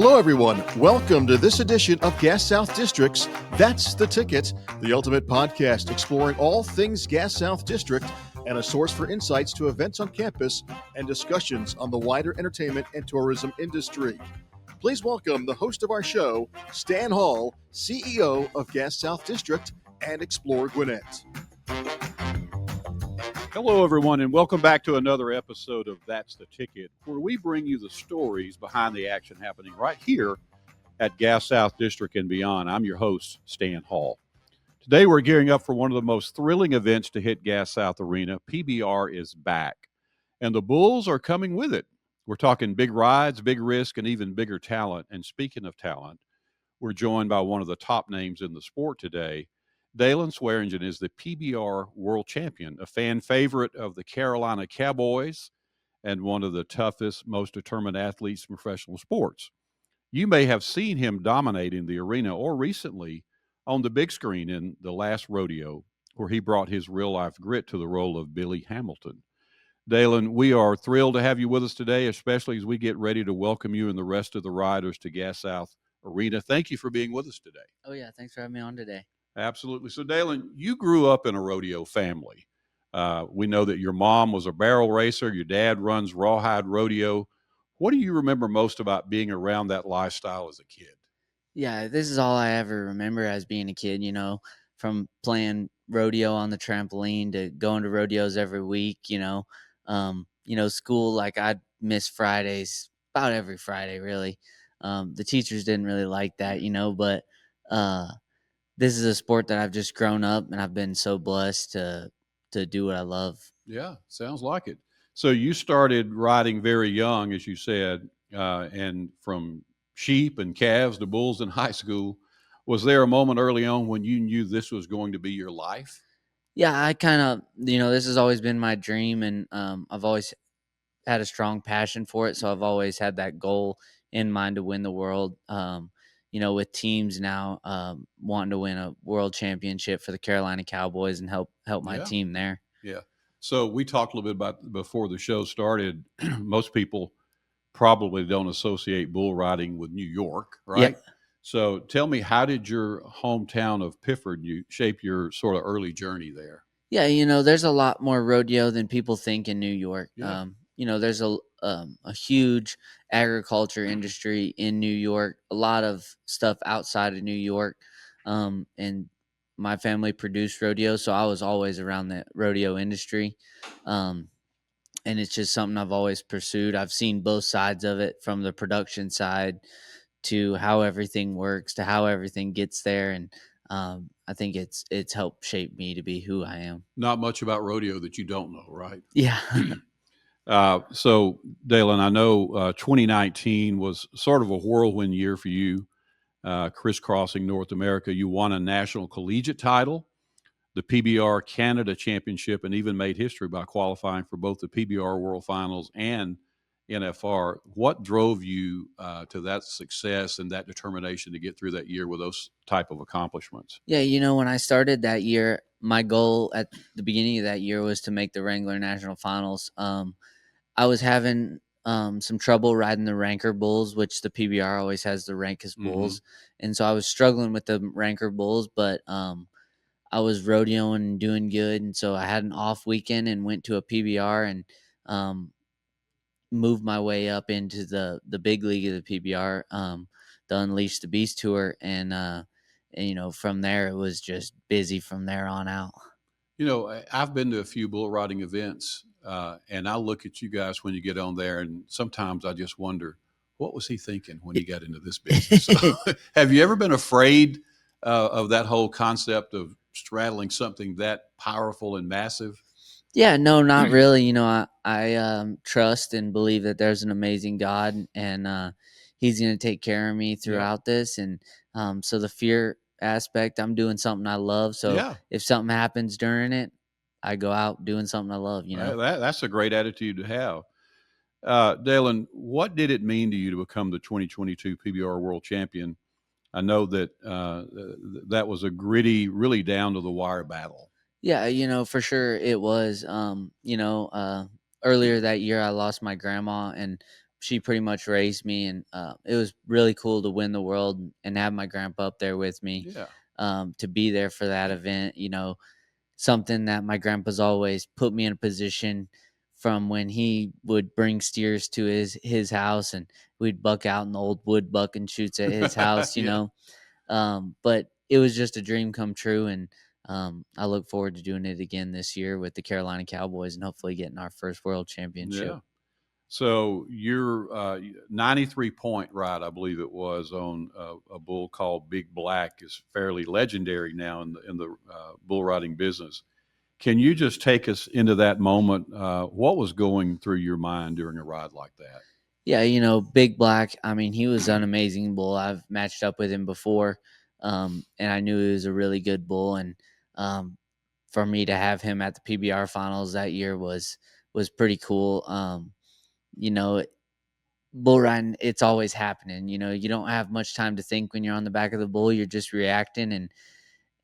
Hello, everyone. Welcome to this edition of Gas South District's That's the Ticket, the ultimate podcast exploring all things Gas South District and a source for insights to events on campus and discussions on the wider entertainment and tourism industry. Please welcome the host of our show, Stan Hall, CEO of Gas South District and Explore Gwinnett. Hello, everyone, and welcome back to another episode of That's the Ticket, where we bring you the stories behind the action happening right here at Gas South District and beyond. I'm your host, Stan Hall. Today, we're gearing up for one of the most thrilling events to hit Gas South Arena. PBR is back, and the Bulls are coming with it. We're talking big rides, big risk, and even bigger talent. And speaking of talent, we're joined by one of the top names in the sport today. DAYLON SWEARINGEN is the PBR world champion, a fan favorite of the Carolina Cowboys, and one of the toughest, most determined athletes in professional sports. You may have seen him dominating the arena or recently on the big screen in the Last Rodeo, where he brought his real-life grit to the role of Billy Hamilton. DAYLON, we are thrilled to have you with us today, especially as we get ready to welcome you and the rest of the riders to Gas South Arena. Thank you for being with us today. Oh, yeah. Thanks for having me on today. Absolutely. So, DAYLON, you grew up in a rodeo family. We know that your mom was a barrel racer. Your dad runs Rawhide Rodeo. What do you remember most about being around that lifestyle as a kid? Yeah, this is all I ever remember as being a kid, from playing rodeo on the trampoline to going to rodeos every week, school, like I'd miss Fridays about every Friday, really. The teachers didn't really like that, but this is a sport that I've just grown up and I've been so blessed to do what I love. Yeah, sounds like it. So you started riding very young, as you said, and from sheep and calves to bulls in high school. Was there a moment early on when you knew this was going to be your life? Yeah, I kind of, this has always been my dream, and I've always had a strong passion for it. So I've always had that goal in mind to win the world. With teams now wanting to win a world championship for the Carolina Cowboys and help my team there. Yeah. So we talked a little bit about before the show started. Most people probably don't associate bull riding with New York, right? Yeah. So tell me, how did your hometown of Pifford shape your sort of early journey there? Yeah, there's a lot more rodeo than people think in New York. Yeah. There's a huge agriculture industry in New York, a lot of stuff outside of New York. And my family produced rodeo, so I was always around the rodeo industry. And it's just something I've always pursued. I've seen both sides of it, from the production side to how everything works to how everything gets there. And I think it's helped shape me to be who I am. Not much about rodeo that you don't know, right? Yeah. So, DAYLON, I know 2019 was sort of a whirlwind year for you, crisscrossing North America. You won a national collegiate title, the PBR Canada Championship, and even made history by qualifying for both the PBR World Finals and NFR. What drove you to that success and that determination to get through that year with those type of accomplishments? Yeah, when I started that year, my goal at the beginning of that year was to make the Wrangler National Finals. I was having some trouble riding the Ranker Bulls, which the PBR always has the Rankus Bulls. Mm-hmm. And so I was struggling with the Ranker Bulls, but I was rodeoing and doing good. And so I had an off weekend and went to a PBR and moved my way up into the big league of the PBR, the Unleash the Beast Tour. And from there, it was just busy from there on out. I've been to a few bull riding events, and I look at you guys when you get on there, and sometimes I just wonder, what was he thinking when he got into this business? So, have you ever been afraid of that whole concept of straddling something that powerful and massive? Yeah, no, not really. I trust and believe that there's an amazing God, and he's going to take care of me throughout this. And so the fear aspect, I'm doing something I love. So if something happens during it, I go out doing something I love, That's a great attitude to have. DAYLON, what did it mean to you to become the 2022 PBR World Champion? I know that that was a gritty, really down to the wire battle. Yeah, for sure it was. Earlier that year I lost my grandma, and she pretty much raised me, and it was really cool to win the world and have my grandpa up there with me, Yeah. to be there for that event. Something that my grandpa's always put me in a position from when he would bring steers to his house, and we'd buck out in the old wood bucking shoots at his house. Yeah. But it was just a dream come true, and I look forward to doing it again this year with the Carolina Cowboys and hopefully getting our first world championship. Yeah. So your 93-point ride, I believe it was, on a bull called Big Black is fairly legendary now in the bull riding business. Can you just take us into that moment? What was going through your mind during a ride like that? Yeah, Big Black, I mean, he was an amazing bull. I've matched up with him before, and I knew he was a really good bull. And for me to have him at the PBR finals that year was pretty cool. You know, bull riding, it's always happening. You don't have much time to think when you're on the back of the bull. You're just reacting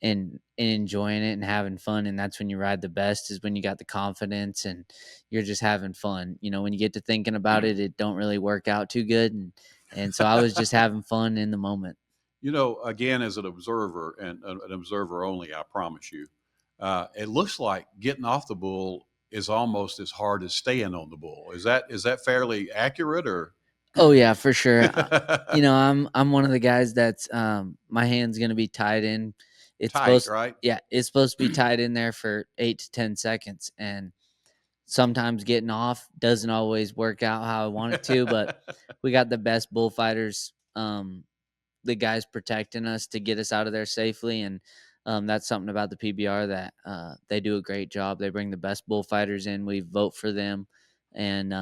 and enjoying it and having fun. And that's when you ride the best, is when you got the confidence and you're just having fun. When you get to thinking about it, it don't really work out too good. And so I was just having fun in the moment. Again, as an observer and an observer only, I promise you, it looks like getting off the bull is almost as hard as staying on the bull. Is that fairly accurate, or? Oh yeah, for sure. I'm one of the guys that's my hand's gonna be tied in. It's Tight, supposed right? Yeah, it's supposed to be tied in there for 8 to 10 seconds, and sometimes getting off doesn't always work out how I want it to. But we got the best bullfighters, the guys protecting us to get us out of there safely, and that's something about the PBR that they do a great job. They bring the best bullfighters in. We vote for them, and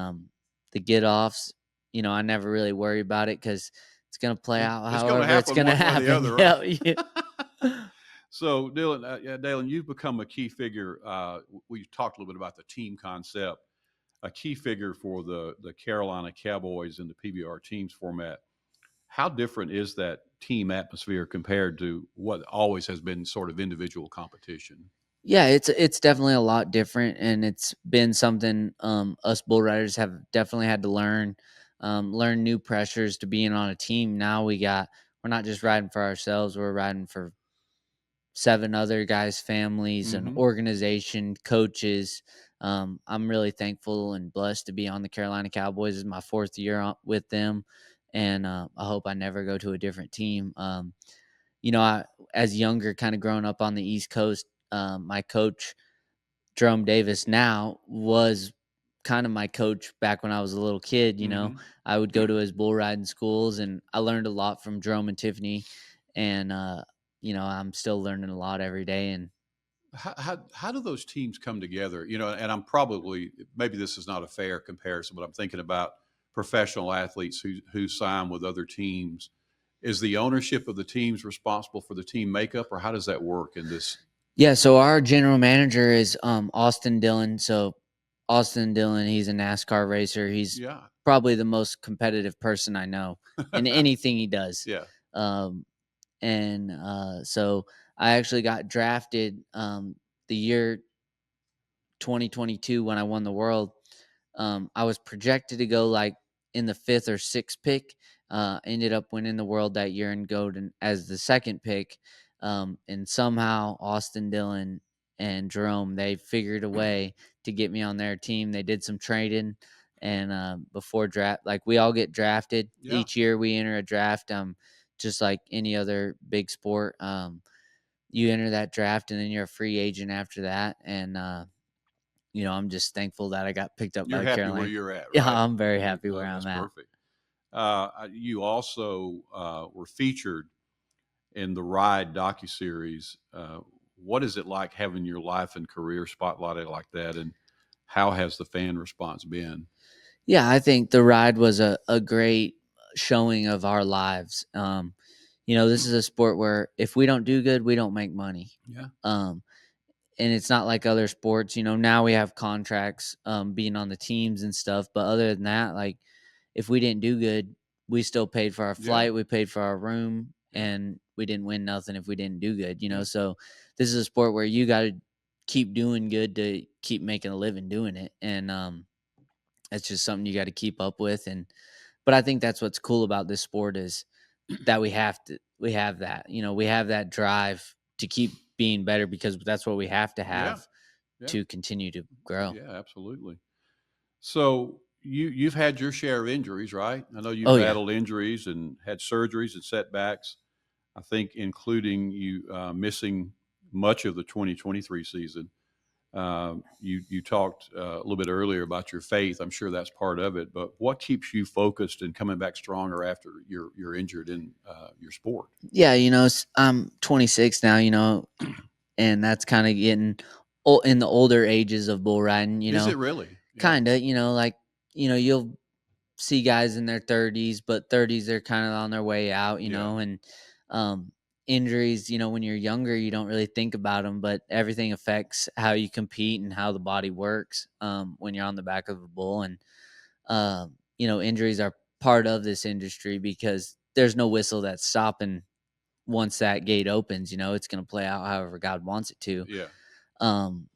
the get offs. I never really worry about it because it's gonna play out It's going to however it's happen gonna one way or the happen. other, Yeah, right? yeah. So, Dylan, Dalen, you've become a key figure. We talked a little bit about the team concept, a key figure for the Carolina Cowboys in the PBR teams format. How different is that team atmosphere compared to what always has been sort of individual competition? Yeah, it's definitely a lot different, and it's been something us bull riders have definitely had to learn new pressures to being on a team. Now we're not just riding for ourselves; we're riding for 7 other guys' families, an Mm-hmm. organization, coaches. I'm really thankful and blessed to be on the Carolina Cowboys. This is my 4th year with them, and I hope I never go to a different team. I, as younger, kind of growing up on the East Coast, my coach, Jerome Davis, now was kind of my coach back when I was a little kid. Mm-hmm. I would go to his bull riding schools, and I learned a lot from Jerome and Tiffany. And, I'm still learning a lot every day. And How do those teams come together? And I'm probably, maybe this is not a fair comparison, but I'm thinking about professional athletes who sign with other teams. Is the ownership of the teams responsible for the team makeup, or how does that work in this? yeah, so our general manager is Austin Dillon. So Austin Dillon, he's a NASCAR racer. He's Yeah. probably the most competitive person I know in anything he does. Yeah. Um, and so I actually got drafted the year 2022 when I won the world. I was projected to go like in the 5th or 6th pick. Ended up winning the world that year and going as the 2nd pick. And somehow Austin Dillon and Jerome, they figured a way to get me on their team. They did some trading, and before draft, like we all get drafted Yeah. each year. We enter a draft, just like any other big sport. You enter that draft, and then you're a free agent after that. And I'm just thankful that I got picked up by You're the happy where Carolina. you're at, Yeah, right? I'm very happy where That's I'm at. perfect. You also were featured in the Ride docuseries. What is it like having your life and career spotlighted like that, and how has the fan response been? Yeah, I think the ride was a great showing of our lives. This is a sport where if we don't do good, we don't make money. Yeah. Um, and it's not like other sports. Now we have contracts, being on the teams and stuff. But other than that, like if we didn't do good, we still paid for our Yeah. flight, we paid for our room, Yeah. and we didn't win nothing if we didn't do good. Yeah. So this is a sport where you got to keep doing good to keep making a living doing it. And it's just something you got to keep up with. But I think that's what's cool about this sport is that we have that, we have that drive to keep being better because that's what we have to Yeah, have yeah, to continue to grow. yeah, absolutely. So you've had your share of injuries, right? I know you've Oh yeah. battled injuries and had surgeries and setbacks. I think including you missing much of the 2023 season. You talked a little bit earlier about your faith. I'm sure that's part of it. But what keeps you focused and coming back stronger after you're injured in your sport? Yeah, I'm 26 now, and that's kind of getting in the older ages of bull riding, Is it really? Yeah. kind of, like, you'll see guys in their 30s, but 30s they're kind of on their way out, Yeah. and um, injuries, when you're younger, you don't really think about them, but everything affects how you compete and how the body works when you're on the back of a bull. And, injuries are part of this industry because there's no whistle that's stopping once that gate opens. It's going to play out however God wants it to. Yeah. Um,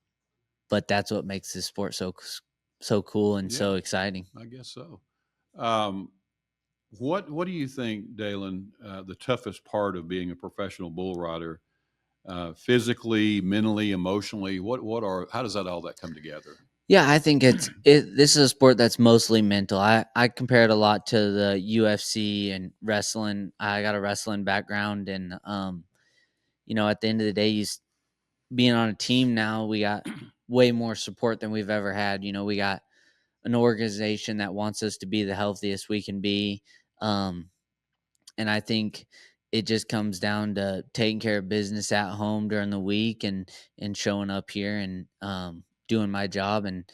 but that's what makes this sport so cool and Yeah. so exciting. I guess so. Um, what do you think, Dalen? The toughest part of being a professional bull rider, physically, mentally, emotionally. How does that all that come together? Yeah, I think this is a sport that's mostly mental. I compare it a lot to the UFC and wrestling. I got a wrestling background, and at the end of the day, being on a team now, we got way more support than we've ever had. We got an organization that wants us to be the healthiest we can be. Um, and I think it just comes down to taking care of business at home during the week and showing up here and doing my job and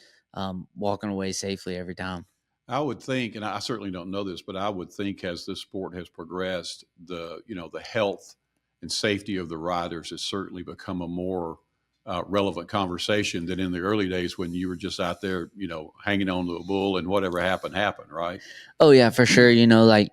walking away safely every time. I would think, and I certainly don't know this, but I would think as this sport has progressed, the health and safety of the riders has certainly become a more relevant conversation than in the early days when you were just out there, hanging on to a bull and whatever happened happened, right? Oh yeah, for sure. Like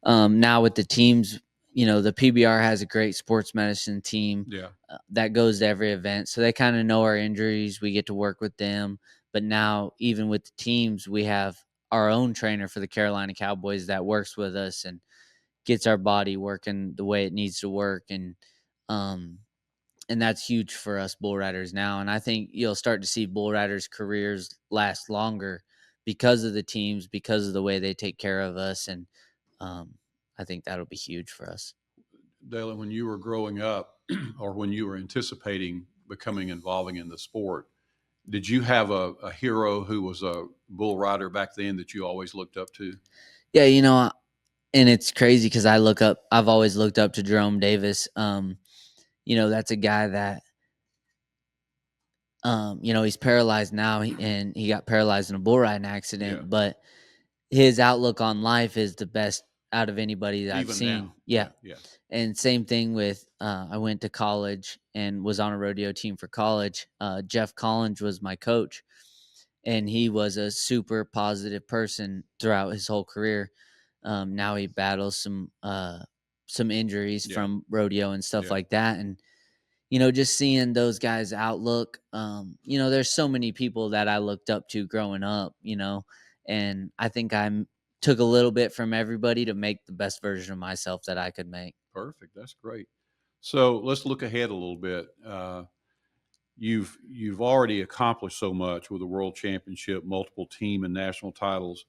now with the teams, the PBR has a great sports medicine team Yeah, that goes to every event, so they kind of know our injuries. We get to work with them. But now, even with the teams, we have our own trainer for the Carolina Cowboys that works with us and gets our body working the way it needs to work, um, and that's huge for us bull riders now. And I think you'll start to see bull riders' careers last longer because of the teams, because of the way they take care of us, and um, I think that'll be huge for us. Dalen, when you were growing up, or when you were anticipating becoming involving in the sport, did you have a hero who was a bull rider back then that you always looked up to? Yeah, and it's crazy because I've always looked up to Jerome Davis. That's a guy that, he's paralyzed now, and he got paralyzed in a bull riding Yeah, accident, but his outlook on life is the best out of anybody that I've even seen. now. Yeah. Yeah, yeah, And same thing with I went to college and was on a rodeo team for college. Jeff Collins was my coach, and he was a super positive person throughout his whole career. Now he battles some injuries yeah, from rodeo and stuff yeah. like that, and just seeing those guys' outlook. There's so many people that I looked up to growing up. And I think took a little bit from everybody to make the best version of myself that I could make. Perfect. That's great. So let's look ahead a little bit. You've already accomplished so much with the World Championship, multiple team and national titles.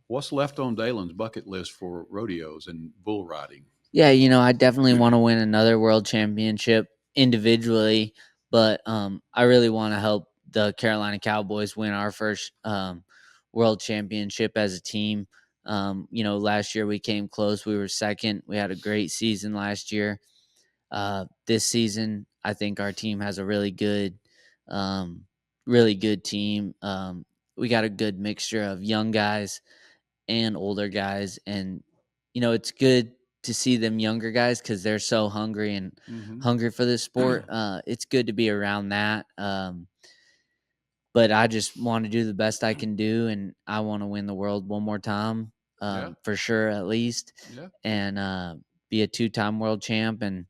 What's left on Dalen's bucket list for rodeos and bull riding? Yeah, I definitely want to win another world championship individually, but I really want to help the Carolina Cowboys win our first world championship as a team. Last year we came close. We were second. We had a great season last year. This season, I think our team has a really good team. We got a good mixture of young guys and older guys, and it's good to see them younger guys because they're so hungry and Mm-hmm. hungry for this sport. It's good to be around that. But I just want to do the best I can do, and I want to win the world one more time, Yeah, for sure, at least, yeah, and be a two-time world champ, and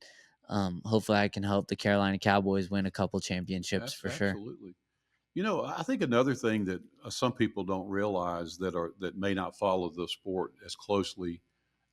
hopefully I can help the Carolina Cowboys win a couple championships for sure. absolutely. I think another thing that some people don't realize that may not follow the sport as closely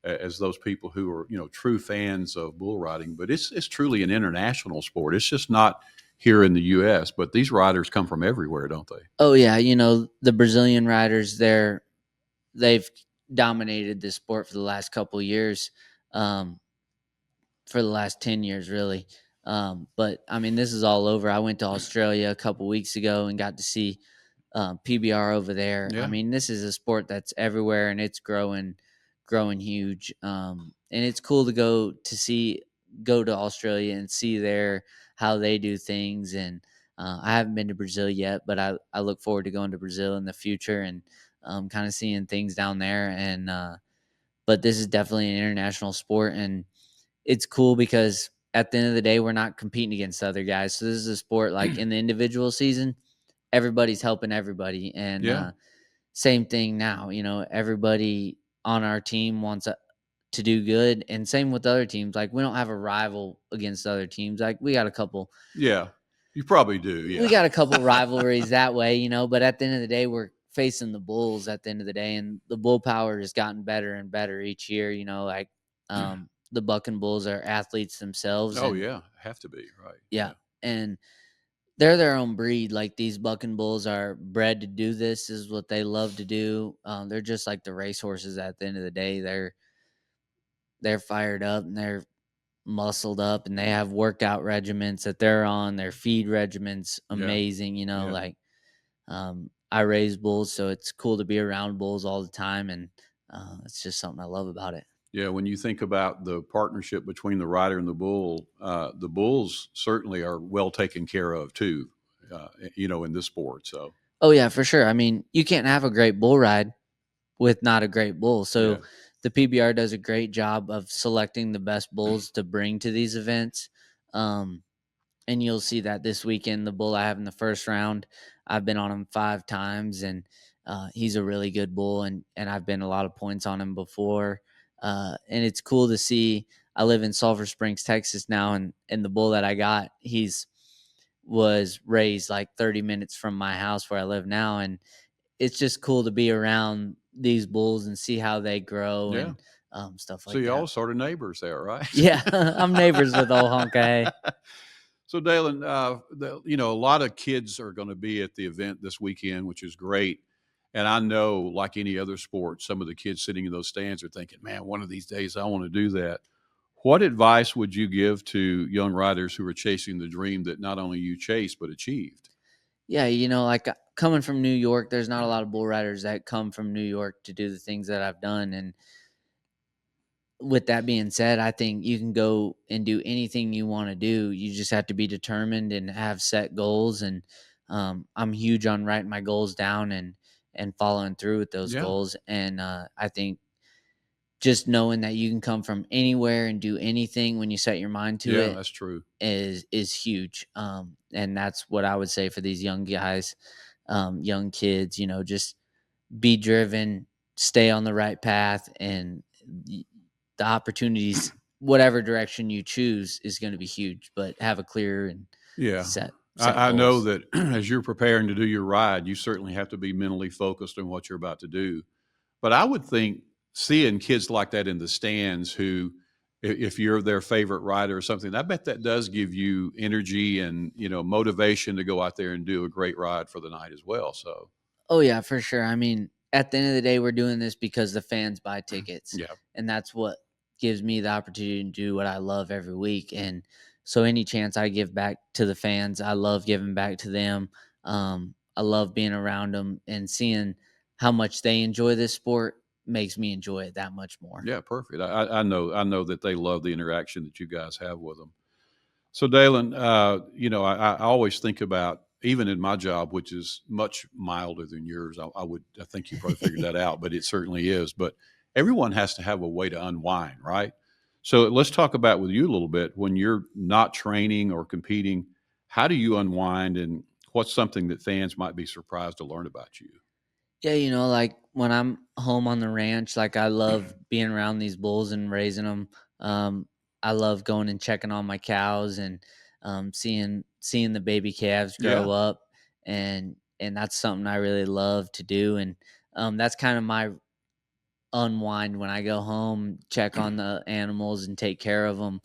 as those people who are true fans of bull riding, but it's truly an international sport. It's just not here in the U.S., but these riders come from everywhere, don't they? Oh yeah, the Brazilian riders, they've dominated this sport for the last couple years. For the last 10 years, really. But I mean, this is all over. I went to Australia a couple weeks ago and got to see PBR over there. I Yeah, mean, this is a sport that's everywhere and it's growing huge. And it's cool to go to Australia and see how they do things. And I haven't been to Brazil yet, but I look forward to going to Brazil in the future and kind of seeing things down there. And but this is definitely an international sport, and it's cool because at the end of the day, we're not competing against other guys. So this is a sport like in the individual season, everybody's helping everybody. And yeah, same thing now, everybody on our team wants to do good. And same with other teams. Like we don't have a rival against other teams. Like yeah. You probably do. we Yeah, got a couple rivalries that way, but at the end of the day, we're facing the Bulls at the end of the day, and the Bull power has gotten better and better each year. Like the Buck and Bulls are athletes themselves, oh and yeah, have to be right. yeah, Yeah, and they're their own breed. Like these Buck and Bulls are bred to do this. Is what they love to do. They're just like the racehorses. At the end of the day, they're fired up and they're muscled up, and they have workout regiments that they're on. Their feed regiments yeah, amazing. yeah. Like I raise bulls, so it's cool to be around bulls all the time, and it's just something I love about it. Yeah, when you think about the partnership between the rider and the bulls certainly are well taken care of too. In this sport. So Oh yeah, for sure. I mean, you can't have a great bull ride with not a great bull. yeah, So the PBR does a great job of selecting the best bulls to bring to these events. Um, and you'll see that this weekend, the bull I have in the first round, I've been on him 5 times, and he's a really good bull, and I've been a lot of points on him before. And it's cool to see. I live in Sulphur Springs, Texas now, and the bull that I got, he's was raised like 30 minutes from my house where I live now, and it's just cool to be around these bulls and see how they grow yeah. and stuff So like y'all that. sort of neighbors there, right? Yeah, I'm neighbors with old Honka. Hey. So Dalen, a lot of kids are going to be at the event this weekend, which is great. And I know, like any other sport, some of the kids sitting in those stands are thinking, "Man, one of these days I want to do that." What advice would you give to young riders who are chasing the dream that not only you chased but achieved? Yeah, like coming from New York, there's not a lot of bull riders that come from New York to do the things that I've done. And with that being said, I think you can go and do anything you want to do. You just have to be determined and have set goals. And I'm huge on writing my goals down and following through with those Yeah, goals. And I think just knowing that you can come from anywhere and do anything when you set your mind to yeah, it that's true. is huge. And that's what I would say for these young guys, young kids. Just be driven, stay on the right path, and the opportunities, whatever direction you choose, is going to be huge. But have a clear and Yeah. set I know goals. that as you're preparing to do your ride, you certainly have to be mentally focused on what you're about to do. But I would think seeing kids like that in the stands who, if you're their favorite rider or something, I bet that does give you energy and, motivation to go out there and do a great ride for the night as well. So, Oh yeah, for sure. I mean, at the end of the day, we're doing this because the fans buy tickets, yeah. and that's what gives me the opportunity to do what I love every week. And so, any chance I give back to the fans, I love giving back to them. I love being around them and seeing how much they enjoy this sport makes me enjoy it that much more. Yeah, perfect. I know that they love the interaction that you guys have with them. So, Dalen, I always think about even in my job, which is much milder than yours. I think you probably figured that out, but it certainly is. But everyone has to have a way to unwind, right? So let's talk about with you a little bit when you're not training or competing. How do you unwind, and what's something that fans might be surprised to learn about you? Yeah, like when I'm home on the ranch, like I love being around these bulls and raising them. I love going and checking on my cows and seeing the baby calves Yeah, grow up. and that's something I really love to do. And that's kind of my unwind when I go home, check on the animals and take care of them.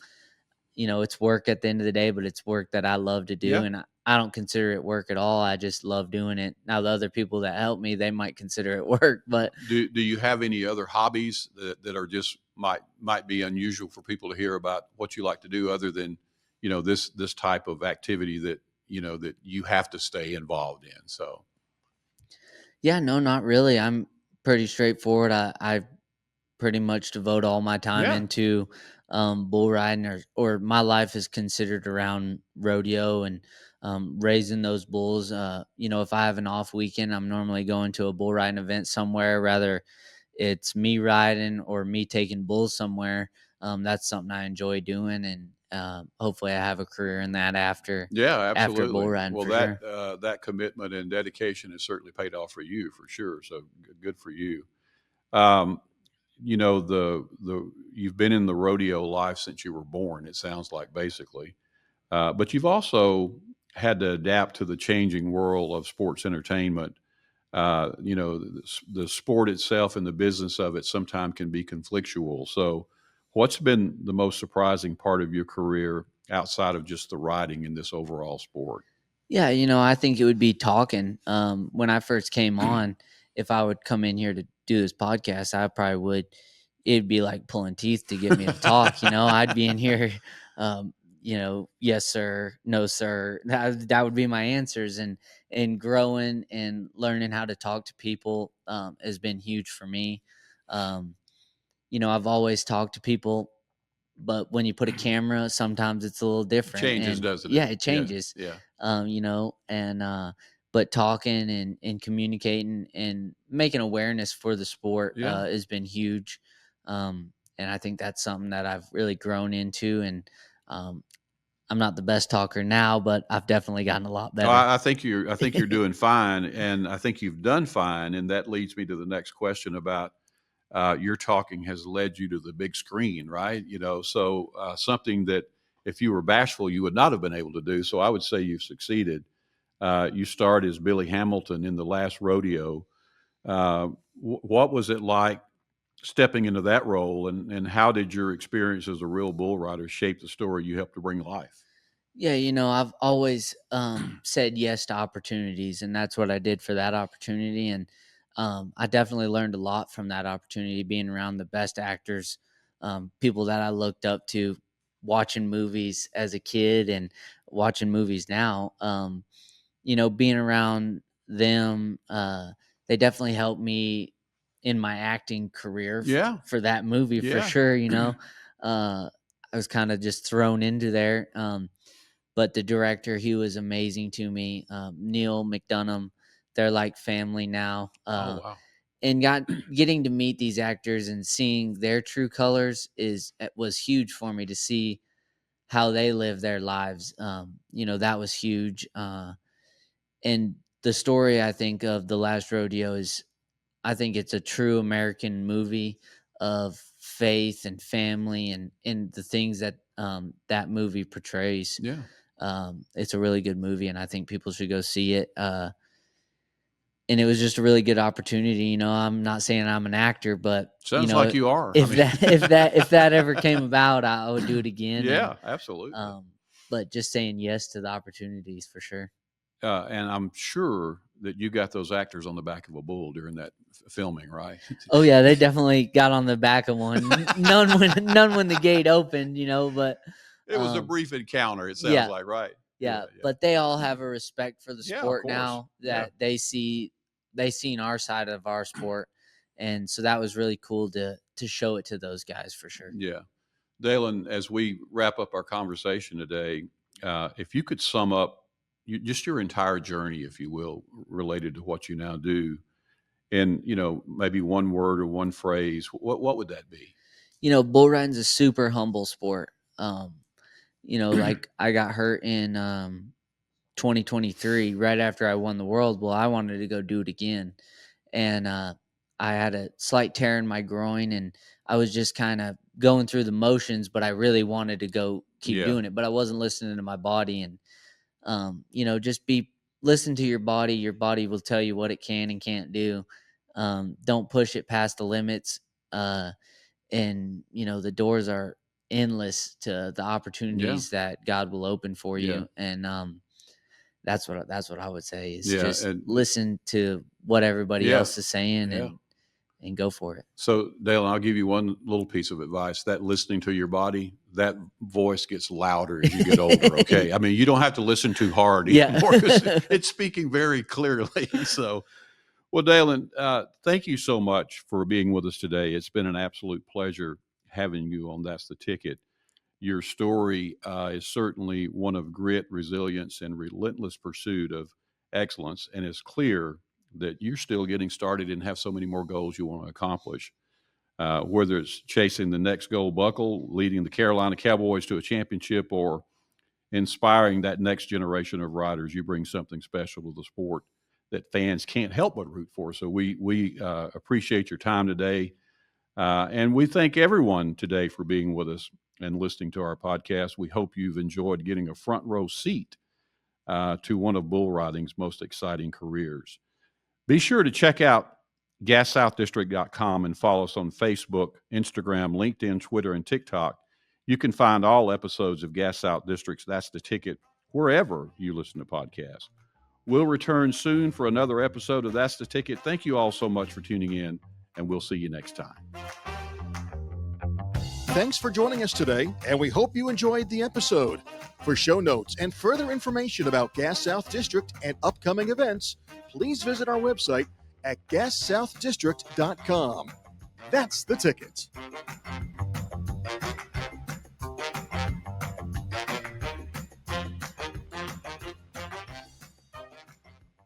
It's work at the end of the day, but it's work that I love to do. Yeah. And I don't consider it work at all. I just love doing it. Now, the other people that help me, they might consider it work, but Do you have any other hobbies that are just might be unusual for people to hear about what you like to do other than, this type of activity that, that you have to stay involved in? So, yeah, no, not really. I'm pretty straightforward. I pretty much devote all my time yeah. into bull riding, or my life is considered around rodeo and raising those bulls. If I have an off weekend, I'm normally going to a bull riding event somewhere, rather it's me riding or me taking bulls somewhere. That's something I enjoy doing, and hopefully I have a career in that Yeah, after bull absolutely. riding Well, for sure. that commitment and dedication has certainly paid off for you for sure. So good for you. Um, the you've been in the rodeo life since you were born. It sounds like basically, but you've also had to adapt to the changing world of sports entertainment. The sport itself and the business of it sometimes can be conflictual. So, what's been the most surprising part of your career outside of just the riding in this overall sport? Yeah, I think it would be talking. When I first came on, if I would come in here to do this podcast, I probably would. It'd be like pulling teeth to get me to talk. I'd be in here, yes sir, no sir. That would be my answers, and growing and learning how to talk to people has been huge for me. Um, I've always talked to people, but when you put a camera, sometimes it's a little different. Changes, And doesn't it? yeah, it Yeah, changes. yeah, And but talking and communicating and making awareness for the sport yeah. has been huge. And I think that's something that I've really grown into. And um, I'm not the best talker now, but I've definitely gotten a lot Oh, better. I think you're doing fine, and I think you've done fine, and that leads me to the next question about your talking has led you to the big screen, right? So something that if you were bashful, you would not have been able to do. So I would say you've succeeded. You starred as Billy Hamilton in the Last Rodeo. What was it like stepping into that role, and how did your experience as a real bull rider shape the story you helped to bring life? Yeah, I've always said yes to opportunities, and that's what I did for that opportunity. And I definitely learned a lot from that opportunity, being around the best actors, people that I looked up to, watching movies as a kid and watching movies now. Being around them, they definitely helped me in my acting career Yeah, for that movie for yeah, sure. I was kind of just thrown into there. But the director, he was amazing to me. Neil McDonough, they're like family now. oh wow, And getting to meet these actors and seeing their true colors was huge for me to see how they live their lives. That was huge. And the story, I think, of The Last Rodeo I think it's a true American movie of faith and family and the things that that movie portrays. yeah. It's a really good movie, and I think people should go see it. And it was just a really good opportunity. I'm not saying I'm an actor, but Sounds like you are. I if mean, that ever came about, I would do it again. And yeah, absolutely. but just saying yes to the opportunities for sure. And I'm sure that you got those actors on the back of a bull during that filming, right? Oh yeah, they definitely got on the back of one. None when the gate opened, but It was a um, brief encounter. It sounds yeah, like, right? Yeah, yeah. yeah, But they all have a respect for the yeah. Of sport course. now Yeah, that they seen our side of our sport, and so that was really cool to show it to those guys for sure. yeah. Dalen, as we wrap up our conversation today, if you could sum up just your entire journey, if you will, related to what you now do, in maybe one word or one phrase, what would that be? Bull riding's a super humble sport. Like I got hurt in 2023 right after I won the world. Well, I wanted to go do it again, and I had a slight tear in my groin, and I was just kind of going through the motions, but I really wanted to go keep Yeah, doing it, but I wasn't listening to my body. And just be listen to your body. Your body will tell you what it can and can't do. Don't push it past the limits. And the doors are endless to the Yeah. opportunities that God will open for Yeah. you. And that's what I would say is Yeah. just And listen to what everybody yeah. else is saying Yeah. and go for it. So, Dale, I'll give you one little piece of advice. That listening to your body, that voice gets louder as you get older, okay? I mean, you don't have to listen too hard Yeah. anymore because it's speaking very clearly. So, well, Dalen, thank you so much for being with us today. It's been an absolute pleasure having you on That's the Ticket. Your story is certainly one of grit, resilience, and relentless pursuit of excellence, and it's clear that you're still getting started and have so many more goals you want to accomplish. Whether it's chasing the next gold buckle, leading the Carolina Cowboys to a championship, or inspiring that next generation of riders, you bring something special to the sport that fans can't help but root for. So we appreciate your time today, and we thank everyone today for being with us and listening to our podcast. We hope you've enjoyed getting a front row seat to one of bull riding's most exciting careers. Be sure to check out GasSouthDistrict.com and follow us on Facebook, Instagram, LinkedIn, Twitter, and TikTok. You can find all episodes of Gas South District's That's the Ticket wherever you listen to podcasts. We'll return soon for another episode of That's the Ticket. Thank you all so much for tuning in, and we'll see you next time. Thanks for joining us today, and we hope you enjoyed the episode. For show notes and further information about Gas South District and upcoming events, please visit our website at GasSouthDistrict.com. That's the Ticket.